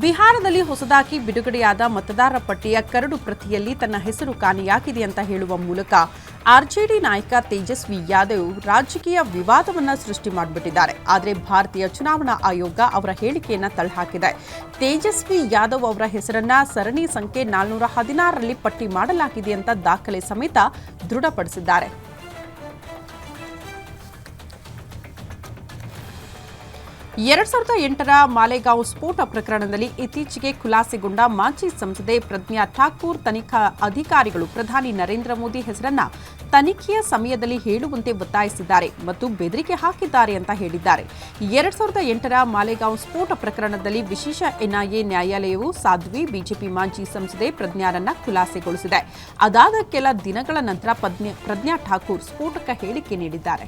ಬಿಹಾರದಲ್ಲಿ ಹೊಸದಾಗಿ ಬಿಡುಗಡೆಯಾದ ಮತದಾರರ ಪಟ್ಟಿಯ ಕರಡು ಪ್ರತಿಯಲ್ಲಿ ತನ್ನ ಹೆಸರು ಕಾಣೆಯಾಗಿದೆ ಅಂತ ಹೇಳುವ ಮೂಲಕ ಆರ್ಜೆಡಿ ನಾಯಕ ತೇಜಸ್ವಿ ಯಾದವ್ ರಾಜಕೀಯ ವಿವಾದವನ್ನು ಸೃಷ್ಟಿ ಮಾಡಿಬಿಟ್ಟಿದ್ದಾರೆ. ಆದರೆ ಭಾರತೀಯ ಚುನಾವಣಾ ಆಯೋಗ ಅವರ ಹೇಳಿಕೆಯನ್ನು ತಳ್ಳಹಾಕಿದೆ. ತೇಜಸ್ವಿ ಯಾದವ್ ಅವರ ಹೆಸರನ್ನ ಸರಣಿ ಸಂಖ್ಯೆ 416ರಲ್ಲಿ ಪಟ್ಟಿ ಮಾಡಲಾಗಿದೆ ಅಂತ ದಾಖಲೆ ಸಮೇತ ದೃಢಪಡಿಸಿದ್ದಾರೆ. 2008ರ ಮಾಲೆಗಾಂವ್ ಸ್ಫೋಟ ಪ್ರಕರಣದಲ್ಲಿ ಇತ್ತೀಚೆಗೆ ಖುಲಾಸೆಗೊಂಡ ಮಾಜಿ ಸಂಸದೆ ಪ್ರಜ್ಞಾ ಠಾಕೂರ್ ತನಿಖಾ ಅಧಿಕಾರಿಗಳು ಪ್ರಧಾನಿ ನರೇಂದ್ರ ಮೋದಿ ಹೆಸರನ್ನ ತನಿಖೆಯ ಸಮಯದಲ್ಲಿ ಹೇಳುವಂತೆ ಒತ್ತಾಯಿಸಿದ್ದಾರೆ ಮತ್ತು ಬೆದರಿಕೆ ಹಾಕಿದ್ದಾರೆ ಅಂತ ಹೇಳಿದ್ದಾರೆ. 2008ರ ಮಾಲೆಗಾಂವ್ ಸ್ಫೋಟ ಪ್ರಕರಣದಲ್ಲಿ ವಿಶೇಷ ಎನ್ಐಎ ನ್ಯಾಯಾಲಯವು ಸಾಧ್ವಿ ಬಿಜೆಪಿ ಮಾಜಿ ಸಂಸದೆ ಪ್ರಜ್ಞಾರನ್ನ ಖುಲಾಸೆಗೊಳಿಸಿದೆ. ಅದಾದ ಕೆಲ ದಿನಗಳ ನಂತರ ಪ್ರಜ್ಞಾ ಠಾಕೂರ್ ಸ್ಫೋಟಕ ಹೇಳಿಕೆ ನೀಡಿದ್ದಾರೆ.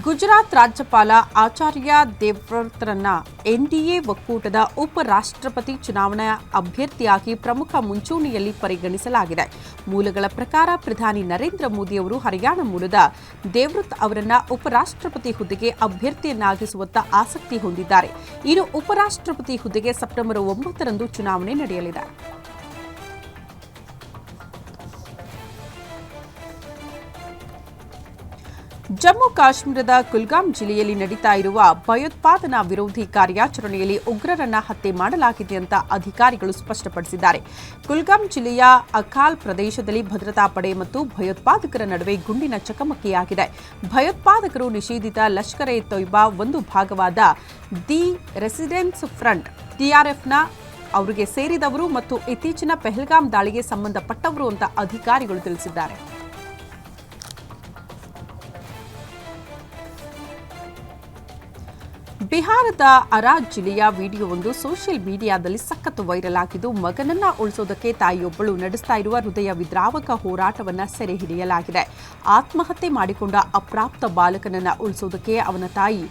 ಗುಜರಾತ್ ರಾಜ್ಯಪಾಲ ಆಚಾರ್ಯ ದೇವ್ವ್ರತರನ್ನ ಎನ್ಡಿಎ ಒಕ್ಕೂಟದ ಉಪರಾಷ್ಟ್ರಪತಿ ಚುನಾವಣಾ ಅಭ್ಯರ್ಥಿಯಾಗಿ ಪ್ರಮುಖ ಮುಂಚೂಣಿಯಲ್ಲಿ ಪರಿಗಣಿಸಲಾಗಿದೆ. ಮೂಲಗಳ ಪ್ರಕಾರ ಪ್ರಧಾನಿ ನರೇಂದ್ರ ಮೋದಿ ಅವರು ಹರಿಯಾಣ ಮೂಲದ ದೇವ್ವ್ರತ್ ಅವರನ್ನ ಉಪರಾಷ್ಟ್ರಪತಿ ಹುದ್ದೆಗೆ ಅಭ್ಯರ್ಥಿಯನ್ನಾಗಿಸುವತ್ತ ಆಸಕ್ತಿ ಹೊಂದಿದ್ದಾರೆ. ಇನ್ನು ಉಪರಾಷ್ಟ್ರಪತಿ ಹುದ್ದೆಗೆ ಸೆಪ್ಟೆಂಬರ್ 9ರಂದು ಚುನಾವಣೆ ನಡೆಯಲಿದೆ. ಜಮ್ಮು ಕಾಶ್ಮೀರದ ಕುಲ್ಗಾಮ್ ಜಿಲ್ಲೆಯಲ್ಲಿ ನಡೀತಾ ಇರುವ ಭಯೋತ್ಪಾದನಾ ವಿರೋಧಿ ಕಾರ್ಯಾಚರಣೆಯಲ್ಲಿ ಉಗ್ರರನ್ನ ಹತ್ಯೆ ಮಾಡಲಾಗಿದೆ ಅಂತ ಅಧಿಕಾರಿಗಳು ಸ್ಪಷ್ಟಪಡಿಸಿದ್ದಾರೆ. ಕುಲ್ಗಾಮ್ ಜಿಲ್ಲೆಯ ಅಖಾಲ್ ಪ್ರದೇಶದಲ್ಲಿ ಭದ್ರತಾ ಪಡೆ ಮತ್ತು ಭಯೋತ್ಪಾದಕರ ನಡುವೆ ಗುಂಡಿನ ಚಕಮಕಿಯಾಗಿದೆ. ಭಯೋತ್ಪಾದಕರು ನಿಷೇಧಿತ ಲಷ್ಕರ್ ಎ ತೊಯ್ಬಾ ಒಂದು ಭಾಗವಾದ ದಿ ರೆಸಿಡೆನ್ಸ್ ಫ್ರಂಟ್ ಟಿಆರ್ಎಫ್ನ ಅವರಿಗೆ ಸೇರಿದವರು ಮತ್ತು ಇತ್ತೀಚಿನ ಪೆಹಲ್ಗಾಮ್ ದಾಳಿಗೆ ಸಂಬಂಧಪಟ್ಟವರು ಅಂತ ಅಧಿಕಾರಿಗಳು ತಿಳಿಸಿದ್ದಾರೆ. ಬಿಹಾರದ ಅರಾಜ್ ಜಿಲ್ಲೆಯ ವಿಡಿಯೋವೊಂದು ಸೋಷಿಯಲ್ ಮೀಡಿಯಾದಲ್ಲಿ ಸಖತ್ ವೈರಲ್ ಆಗಿದ್ದು, ಮಗನನ್ನ ಉಳಿಸೋದಕ್ಕೆ ತಾಯಿಯೊಬ್ಬಳು ನಡೆಸ್ತಾ ಇರುವ ಹೃದಯ ವಿದ್ರಾವಕ ಹೋರಾಟವನ್ನು ಸೆರೆ ಹಿಡಿಯಲಾಗಿದೆ. ಆತ್ಮಹತ್ಯೆ ಮಾಡಿಕೊಂಡ ಅಪ್ರಾಪ್ತ ಬಾಲಕನನ್ನ ಉಳಿಸೋದಕ್ಕೆ ಅವನ ತಾಯಿ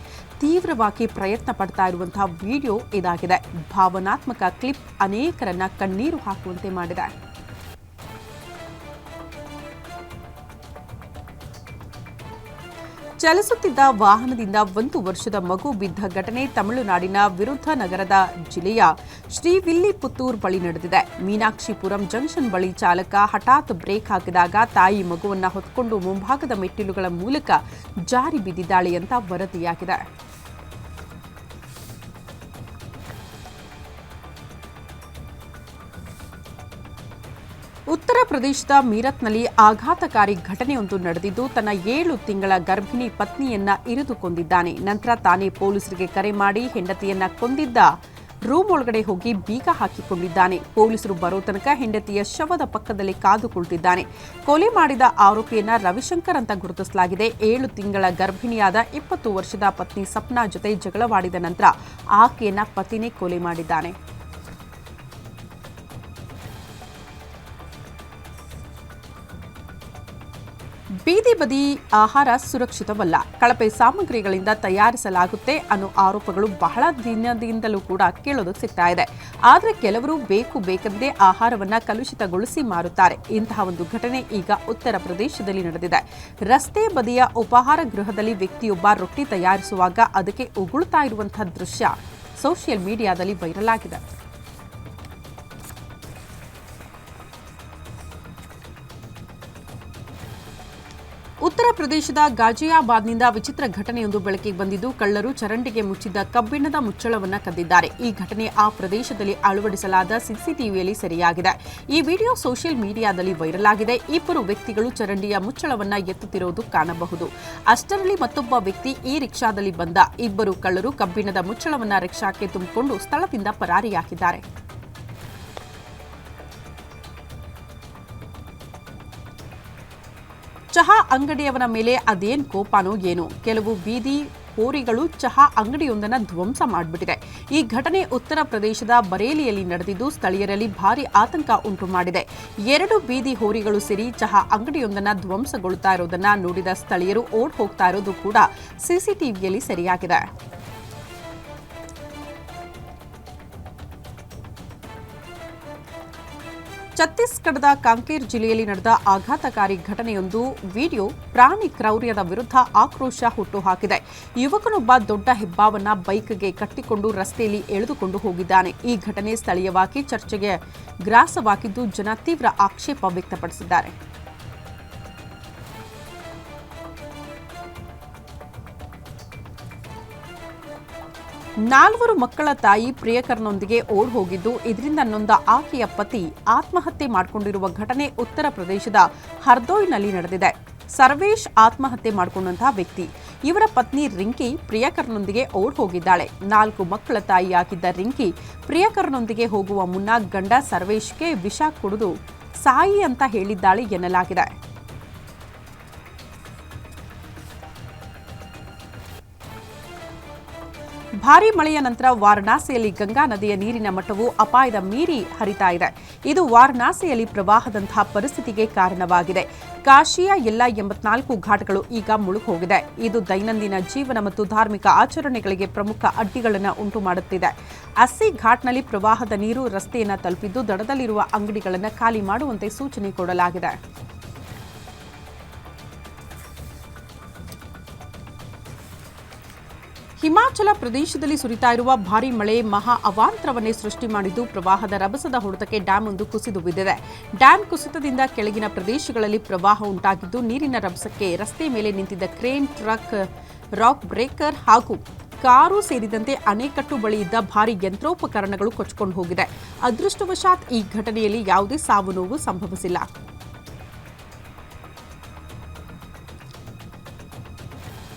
ತೀವ್ರವಾಗಿ ಪ್ರಯತ್ನ ಪಡ್ತಾ ಇರುವಂತಹ ವಿಡಿಯೋ ಇದಾಗಿದೆ. ಭಾವನಾತ್ಮಕ ಕ್ಲಿಪ್ ಅನೇಕರನ್ನ ಕಣ್ಣೀರು ಹಾಕುವಂತೆ ಮಾಡಿದೆ. ಚಲಿಸುತ್ತಿದ್ದ ವಾಹನದಿಂದ 1 ವರ್ಷದ ಮಗು ಬಿದ್ದ ಘಟನೆ ತಮಿಳುನಾಡಿನ ವಿರುಧನಗರದ ಜಿಲ್ಲೆಯ ಶ್ರೀವಿಲ್ಲಿಪುತ್ತೂರ್ ಬಳಿ ನಡೆದಿದೆ. ಮೀನಾಕ್ಷಿಪುರಂ ಜಂಕ್ಷನ್ ಬಳಿ ಚಾಲಕ ಹಠಾತ್ ಬ್ರೇಕ್ ಹಾಕಿದಾಗ ತಾಯಿ ಮಗುವನ್ನು ಹೊತ್ತುಕೊಂಡು ಮುಂಭಾಗದ ಮೆಟ್ಟಿಲುಗಳ ಮೂಲಕ ಜಾರಿ ಬಿದ್ದಿದ್ದಾಳೆ ಅಂತ ವರದಿಯಾಗಿದೆ. ಉತ್ತರ ಪ್ರದೇಶದ ಮೀರತ್ನಲ್ಲಿ ಆಘಾತಕಾರಿ ಘಟನೆಯೊಂದು ನಡೆದಿದ್ದು, ತನ್ನ 7 ತಿಂಗಳ ಗರ್ಭಿಣಿ ಪತ್ನಿಯನ್ನ ಇರಿದು ಕೊಂದಿದ್ದಾನೆ. ನಂತರ ತಾನೇ ಪೊಲೀಸರಿಗೆ ಕರೆ ಮಾಡಿ ಹೆಂಡತಿಯನ್ನ ಕೊಂದಿದ್ದ ರೂಮ್ ಒಳಗಡೆ ಹೋಗಿ ಬೀಗ ಹಾಕಿಕೊಂಡಿದ್ದಾನೆ. ಪೊಲೀಸರು ಬರೋ ತನಕ ಹೆಂಡತಿಯ ಶವದ ಪಕ್ಕದಲ್ಲಿ ಕಾದು ಕುಳಿತಿದ್ದಾನೆ. ಕೊಲೆ ಮಾಡಿದ ಆರೋಪಿಯನ್ನ ರವಿಶಂಕರ್ ಅಂತ ಗುರುತಿಸಲಾಗಿದೆ. 7 ತಿಂಗಳ ಗರ್ಭಿಣಿಯಾದ 20 ವರ್ಷದ ಪತ್ನಿ ಸಪ್ನಾ ಜೊತೆ ಜಗಳವಾಡಿದ ನಂತರ ಆಕೆಯನ್ನ ಪತಿನೇ ಕೊಲೆ ಮಾಡಿದ್ದಾನೆ. ಬೀದಿ ಬದಿ ಆಹಾರ ಸುರಕ್ಷಿತವಲ್ಲ, ಕಳಪೆ ಸಾಮಗ್ರಿಗಳಿಂದ ತಯಾರಿಸಲಾಗುತ್ತೆ ಅನ್ನೋ ಆರೋಪಗಳು ಬಹಳ ದಿನದಿಂದಲೂ ಕೂಡ ಕೇಳೋದಕ್ಕೆ ಸಿಗ್ತಾ ಇದೆ. ಆದರೆ ಕೆಲವರು ಬೇಕಂದೇ ಆಹಾರವನ್ನ ಕಲುಷಿತಗೊಳಿಸಿ ಮಾರುತ್ತಾರೆ. ಇಂತಹ ಒಂದು ಘಟನೆ ಈಗ ಉತ್ತರ ಪ್ರದೇಶದಲ್ಲಿ ನಡೆದಿದೆ. ರಸ್ತೆ ಬದಿಯ ಉಪಹಾರ ಗೃಹದಲ್ಲಿ ವ್ಯಕ್ತಿಯೊಬ್ಬ ರೊಟ್ಟಿ ತಯಾರಿಸುವಾಗ ಅದಕ್ಕೆ ಉಗುಳ್ತಾ ಇರುವಂತಹ ದೃಶ್ಯ ಸೋಷಿಯಲ್ ಮೀಡಿಯಾದಲ್ಲಿ ವೈರಲ್ ಆಗಿದೆ. ಉತ್ತರ ಪ್ರದೇಶದ ಗಾಜಿಯಾಬಾದ್ನಿಂದ ವಿಚಿತ್ರ ಘಟನೆಯೊಂದು ಬೆಳಕಿಗೆ ಬಂದಿದ್ದು, ಕಳ್ಳರು ಚರಂಡಿಗೆ ಮುಚ್ಚಿದ್ದ ಕಬ್ಬಿಣದ ಮುಚ್ಚಳವನ್ನು ಕದ್ದಿದ್ದಾರೆ. ಈ ಘಟನೆ ಆ ಪ್ರದೇಶದಲ್ಲಿ ಅಳವಡಿಸಲಾದ ಸಿಸಿಟಿವಿಯಲ್ಲಿ ಸೆರೆಯಾಗಿದೆ. ಈ ವಿಡಿಯೋ ಸೋಷಿಯಲ್ ಮೀಡಿಯಾದಲ್ಲಿ ವೈರಲ್ ಆಗಿದೆ. ಇಬ್ಬರು ವ್ಯಕ್ತಿಗಳು ಚರಂಡಿಯ ಮುಚ್ಚಳವನ್ನು ಎತ್ತುತ್ತಿರುವುದು ಕಾಣಬಹುದು. ಅಷ್ಟರಲ್ಲಿ ಮತ್ತೊಬ್ಬ ವ್ಯಕ್ತಿ ಈ ರಿಕ್ಷಾದಲ್ಲಿ ಬಂದ. ಇಬ್ಬರು ಕಳ್ಳರು ಕಬ್ಬಿಣದ ಮುಚ್ಚಳವನ್ನು ರಿಕ್ಷಾಕ್ಕೆ ತುಂಬಿಕೊಂಡು ಸ್ಥಳದಿಂದ ಪರಾರಿಯಾಗಿದ್ದಾರೆ. ಚಹಾ ಅಂಗಡಿಯವನ ಮೇಲೆ ಅದೇನ್ ಕೋಪನೋ ಏನೋ, ಕೆಲವು ಬೀದಿ ಹೋರಿಗಳು ಚಹಾ ಅಂಗಡಿಯೊಂದನ್ನು ಧ್ವಂಸ ಮಾಡಿಬಿಟ್ಟಿದೆ. ಈ ಘಟನೆ ಉತ್ತರ ಪ್ರದೇಶದ ಬರೇಲಿಯಲ್ಲಿ ನಡೆದಿದ್ದು, ಸ್ಥಳೀಯರಲ್ಲಿ ಭಾರಿ ಆತಂಕ ಉಂಟು ಮಾಡಿದೆ. 2 ಬೀದಿ ಹೋರಿಗಳು ಸೇರಿ ಚಹಾ ಅಂಗಡಿಯೊಂದನ್ನು ಧ್ವಂಸಗೊಳ್ತಾ ಇರೋದನ್ನ ನೋಡಿದ ಸ್ಥಳೀಯರು ಓಡ್ ಹೋಗ್ತಾ ಇರೋದು ಕೂಡ ಸಿಸಿಟಿವಿಯಲ್ಲಿ ಸೆರೆಯಾಗಿದೆ. ಛತ್ತೀಸ್ಗಢದ ಕಾಂಕೇರ್ ಜಿಲ್ಲೆಯಲ್ಲಿ ನಡೆದ ಆಘಾತಕಾರಿ ಘಟನೆಯೊಂದು ವಿಡಿಯೋ ಪ್ರಾಣಿ ಕ್ರೌರ್ಯದ ವಿರುದ್ಧ ಆಕ್ರೋಶ ಹುಟ್ಟುಹಾಕಿದೆ. ಯುವಕನೊಬ್ಬ ದೊಡ್ಡ ಹೆಬ್ಬಾವನ್ನ ಬೈಕ್ಗೆ ಕಟ್ಟಿಕೊಂಡು ರಸ್ತೆಯಲ್ಲಿ ಎಳೆದುಕೊಂಡು ಹೋಗಿದ್ದಾನೆ. ಈ ಘಟನೆ ಸ್ಥಳೀಯವಾಗಿ ಚರ್ಚೆಗೆ ಗ್ರಾಸವಾಗಿದ್ದು ಜನ ತೀವ್ರ ಆಕ್ಷೇಪ ವ್ಯಕ್ತಪಡಿಸಿದ್ದಾರೆ. ನಾಲ್ವರು ಮಕ್ಕಳ ತಾಯಿ ಪ್ರಿಯಕರನೊಂದಿಗೆ ಓಡ್ ಹೋಗಿದ್ದು ಇದರಿಂದ ನೊಂದ ಆಕೆಯ ಪತಿ ಆತ್ಮಹತ್ಯೆ ಮಾಡಿಕೊಂಡಿರುವ ಘಟನೆ ಉತ್ತರ ಪ್ರದೇಶದ ಹರ್ದೋಯ್ನಲ್ಲಿ ನಡೆದಿದೆ. ಸರ್ವೇಶ್ ಆತ್ಮಹತ್ಯೆ ಮಾಡಿಕೊಂಡಂತಹ ವ್ಯಕ್ತಿ. ಇವರ ಪತ್ನಿ ರಿಂಕಿ ಪ್ರಿಯಕರನೊಂದಿಗೆ ಓಡ್ ಹೋಗಿದ್ದಾಳೆ. 4 ಮಕ್ಕಳ ತಾಯಿಯಾಗಿದ್ದ ರಿಂಕಿ ಪ್ರಿಯಕರನೊಂದಿಗೆ ಹೋಗುವ ಮುನ್ನ ಗಂಡ ಸರ್ವೇಶ್ಗೆ ವಿಷ ಕುಡಿದು ಸಾಯಿ ಅಂತ ಹೇಳಿದ್ದಾಳೆ ಎನ್ನಲಾಗಿದೆ. ಭಾರೀ ಮಳೆಯ ನಂತರ ವಾರಣಾಸಿಯಲ್ಲಿ ಗಂಗಾ ನದಿಯ ನೀರಿನ ಮಟ್ಟವು ಅಪಾಯದ ಮೀರಿ ಹರಿತಾ ಇದೆ. ಇದು ವಾರಣಾಸಿಯಲ್ಲಿ ಪ್ರವಾಹದಂತಹ ಪರಿಸ್ಥಿತಿಗೆ ಕಾರಣವಾಗಿದೆ. ಕಾಶಿಯ ಎಲ್ಲ 84 ಘಾಟ್ಗಳು ಈಗ ಮುಳುಗೋಗಿದೆ. ಇದು ದೈನಂದಿನ ಜೀವನ ಮತ್ತು ಧಾರ್ಮಿಕ ಆಚರಣೆಗಳಿಗೆ ಪ್ರಮುಖ ಅಡ್ಡಿಗಳನ್ನು ಉಂಟು ಮಾಡುತ್ತಿದೆ. ಅಸ್ಸಿ ಘಾಟ್ನಲ್ಲಿ ಪ್ರವಾಹದ ನೀರು ರಸ್ತೆಯನ್ನು ತಲುಪಿದ್ದು ದಡದಲ್ಲಿರುವ ಅಂಗಡಿಗಳನ್ನು ಖಾಲಿ ಮಾಡುವಂತೆ ಸೂಚನೆ ಕೊಡಲಾಗಿದೆ. ಹಿಮಾಚಲ ಪ್ರದೇಶದಲ್ಲಿ ಸುರಿತಾ ಇರುವ ಭಾರೀ ಮಳೆ ಮಹಾ ಅವಾಂತರವನ್ನೇ ಸೃಷ್ಟಿ ಮಾಡಿದ್ದು ಪ್ರವಾಹದ ರಭಸದ ಹೊಡೆತಕ್ಕೆ ಡ್ಯಾಂ ಒಂದು ಕುಸಿದು ಬಿದ್ದಿದೆ. ಡ್ಯಾಂ ಕುಸಿತದಿಂದ ಕೆಳಗಿನ ಪ್ರದೇಶಗಳಲ್ಲಿ ಪ್ರವಾಹ ಉಂಟಾಗಿದ್ದು ನೀರಿನ ರಭಸಕ್ಕೆ ರಸ್ತೆ ಮೇಲೆ ನಿಂತಿದ್ದ ಕ್ರೇನ್, ಟ್ರಕ್, ರಾಕ್ ಬ್ರೇಕರ್ ಹಾಗೂ ಕಾರು ಸೇರಿದಂತೆ ಅಣೆಕಟ್ಟು ಬಳಿ ಇದ್ದ ಭಾರೀ ಯಂತ್ರೋಪಕರಣಗಳು ಕೊಚ್ಚಿಕೊಂಡು ಹೋಗಿದೆ. ಅದೃಷ್ಟವಶಾತ್ ಈ ಘಟನೆಯಲ್ಲಿ ಯಾವುದೇ ಸಾವು ನೋವು ಸಂಭವಿಸಿಲ್ಲ.